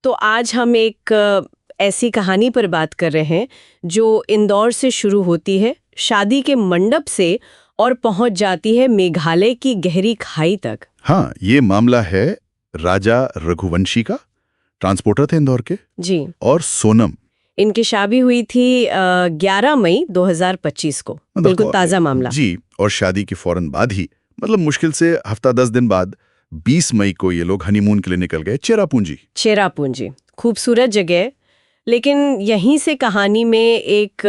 तो आज हम एक ऐसी कहानी पर बात कर रहे हैं जो इंदौर से शुरू होती है, शादी के मंडप से, और पहुंच जाती है मेघालय की गहरी खाई तक। हाँ, ये मामला है राजा रघुवंशी का। ट्रांसपोर्टर थे इंदौर के। जी। और सोनम। इनकी शादी हुई थी 11 मई 2025 को। बिल्कुल ताज़ा मामला। जी, और शादी के फौरन बाद ही, मतलब मुश्किल से हफ्ता 10 दिन बाद, 20 मई को ये लोग हनीमून के लिए निकल गए चेरापूंजी। चेरापूंजी खूबसूरत जगह, लेकिन यहीं से कहानी में एक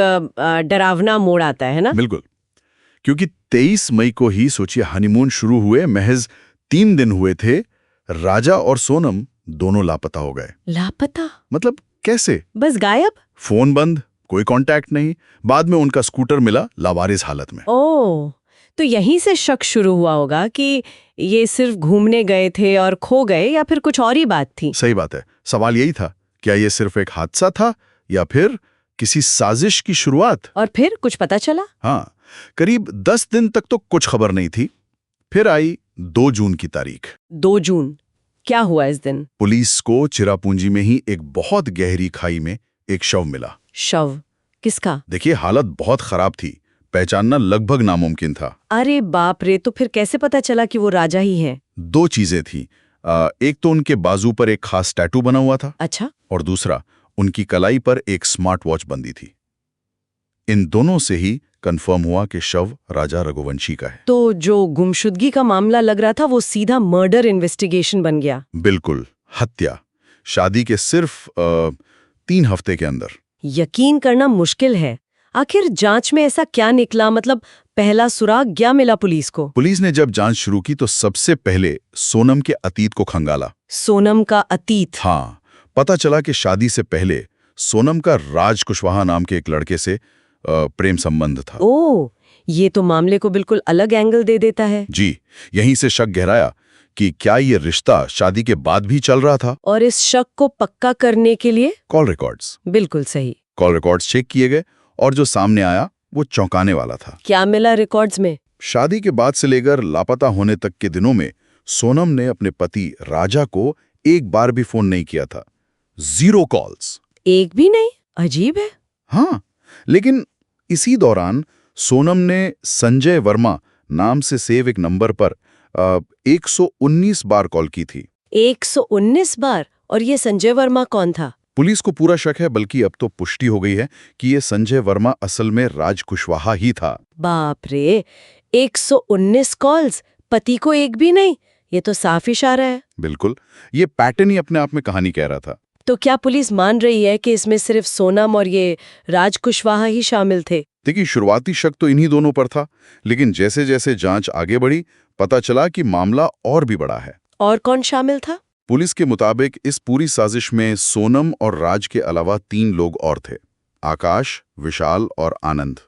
डरावना मोड़ आता है ना। बिल्कुल, क्योंकि 23 मई को ही सोचिए हनीमून शुरू हुए, महज 3 दिन हुए थे, राजा और सोनम दोनों लापता हो गए। लापता मतलब कैसे? बस गायब। फोन बंद, कोई कांटेक्ट नहीं। बाद में उनका स्कूटर मिला लावारिस हालत में। ओह, तो यहीं से शक शुरू हुआ होगा कि ये सिर्फ घूमने गए थे और खो गए, या फिर कुछ और ही बात थी। सही बात है। सवाल यही था, क्या ये सिर्फ एक हादसा था या फिर किसी साजिश की शुरुआत? और फिर कुछ पता चला? हाँ, करीब 10 दिन तक तो कुछ खबर नहीं थी। फिर आई 2 जून की तारीख। 2 जून, क्या हुआ इस दिन? पुलिस को चिरापूंजी में ही एक बहुत गहरी खाई में एक शव मिला। शव? किसका? देखिए, हालत बहुत खराब थी, पहचानना लगभग नामुमकिन था। अरे बाप रे, तो फिर कैसे पता चला कि वो राजा ही है? 2 चीजें थी। एक तो उनके बाजू पर एक खास टैटू बना हुआ था। अच्छा। और दूसरा, उनकी कलाई पर एक स्मार्ट वॉच बंधी थी। इन दोनों से ही कंफर्म हुआ कि शव राजा रघुवंशी का है। तो जो गुमशुदगी का मामला लग रहा था वो सीधा मर्डर इन्वेस्टिगेशन बन गया। बिल्कुल, हत्या। शादी के सिर्फ 3 हफ्ते के अंदर। यकीन करना मुश्किल है। आखिर जांच में ऐसा क्या निकला, मतलब पहला सुराग क्या मिला पुलिस को? पुलिस ने जब जांच शुरू की तो सबसे पहले सोनम के अतीत को खंगाला। सोनम का अतीत? हाँ, पता चला कि शादी से पहले सोनम का राज कुशवाहा नाम के एक लड़के से प्रेम संबंध था। ओह, ये तो मामले को बिल्कुल अलग एंगल दे देता है। जी, यहीं से शक गहराया कि क्या ये रिश्ता शादी के बाद भी चल रहा था। और इस शक को पक्का करने के लिए कॉल रिकॉर्ड्स। बिल्कुल सही। कॉल रिकॉर्ड्स चेक किए गए और जो सामने आया वो चौंकाने वाला था। क्या मिला रिकॉर्ड्स में? शादी के बाद से लेकर लापता होने तक के दिनों में सोनम ने अपने पति राजा को एक बार भी फोन नहीं किया था। 0 कॉल्स। एक भी नहीं? अजीब है। हाँ, लेकिन इसी दौरान सोनम ने संजय वर्मा नाम से सेव एक नंबर पर 119 बार कॉल की थी। 119 बार? और ये संजय वर्मा कौन था? पुलिस को पूरा शक है, बल्कि अब तो पुष्टि हो गई है कि ये संजय वर्मा असल में राज कुशवाहा ही था। बाप रे, 119 कॉल्स, पति को एक भी नहीं? ये तो साफ इशारा है। बिल्कुल, ये पैटर्न ही अपने आप में कहानी कह रहा था। तो क्या पुलिस मान रही है कि इसमें सिर्फ सोनम और ये राज कुशवाहा ही शामिल थे? देखिए, शुरुआती शक तो इन्हीं दोनों पर था, लेकिन जैसे जैसे जांच आगे बढ़ी पता चला कि मामला और भी बड़ा है। और कौन शामिल था? पुलिस के मुताबिक इस पूरी साजिश में सोनम और राज के अलावा 3 लोग और थे। आकाश, विशाल और आनंद।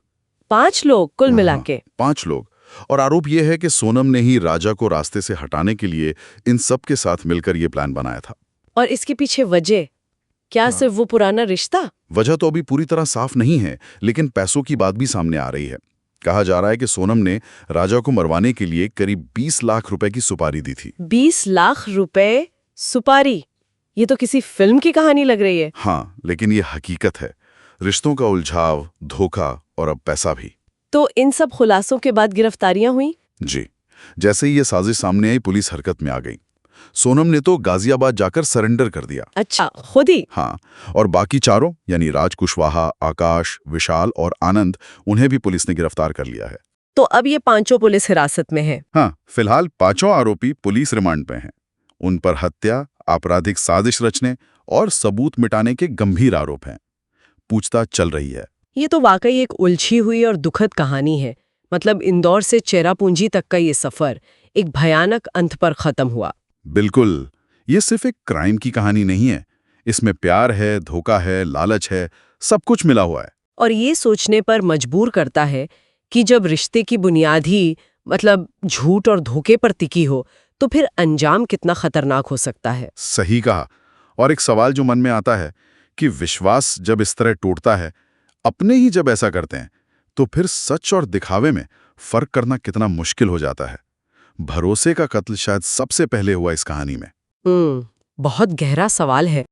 5 लोग कुल मिला के? 5 लोग। और आरोप यह है कि सोनम ने ही राजा को रास्ते से हटाने के लिए इन सब के साथ मिलकर यह प्लान बनाया था। और इसके पीछे वजह क्या? सिर्फ वो पुराना रिश्ता? वजह तो अभी पूरी तरह साफ नहीं है, लेकिन पैसों की बात भी सामने आ रही है। कहा जा रहा है कि सोनम ने राजा को मरवाने के लिए करीब 20 लाख रुपए की सुपारी दी थी। 20 लाख रुपए सुपारी? ये तो किसी फिल्म की कहानी लग रही है। हाँ, लेकिन ये हकीकत है। रिश्तों का उलझाव, धोखा और अब पैसा भी। तो इन सब खुलासों के बाद गिरफ्तारियां हुई? जी, जैसे ही ये साजिश सामने आई पुलिस हरकत में आ गई। सोनम ने तो गाजियाबाद जाकर सरेंडर कर दिया। अच्छा, खुद ही? हाँ, और बाकी चारों यानी राज कुशवाहा, आकाश, विशाल और आनंद, उन्हें भी पुलिस ने गिरफ्तार कर लिया है। तो अब ये 5 पुलिस हिरासत में हैं। हाँ, फिलहाल 5 आरोपी पुलिस रिमांड पे हैं। उन पर हत्या, आपराधिक साजिश रचने और सबूत मिटाने के गंभीर आरोप हैं। पूछताछ चल रही है। ये तो वाकई एक उलझी हुई और दुखद कहानी है। मतलब इंदौर से चेरापूंजी तक का ये सफर एक भयानक अंत पर खत्म हुआ। बिल्कुल, ये सिर्फ एक क्राइम की कहानी नहीं है। इसमें प्यार है, धोखा है, लालच है, सब कुछ मिला हुआ है। और ये सोचने पर मजबूर करता है कि जब रिश्ते की बुनियाद ही मतलब झूठ और धोखे पर टिकी हो, तो फिर अंजाम कितना खतरनाक हो सकता है। सही कहा। और एक सवाल जो मन में आता है कि विश्वास जब इस तरह टूटता है, अपने ही जब ऐसा करते हैं, तो फिर सच और दिखावे में फर्क करना कितना मुश्किल हो जाता है। भरोसे का कत्ल शायद सबसे पहले हुआ इस कहानी में। बहुत गहरा सवाल है।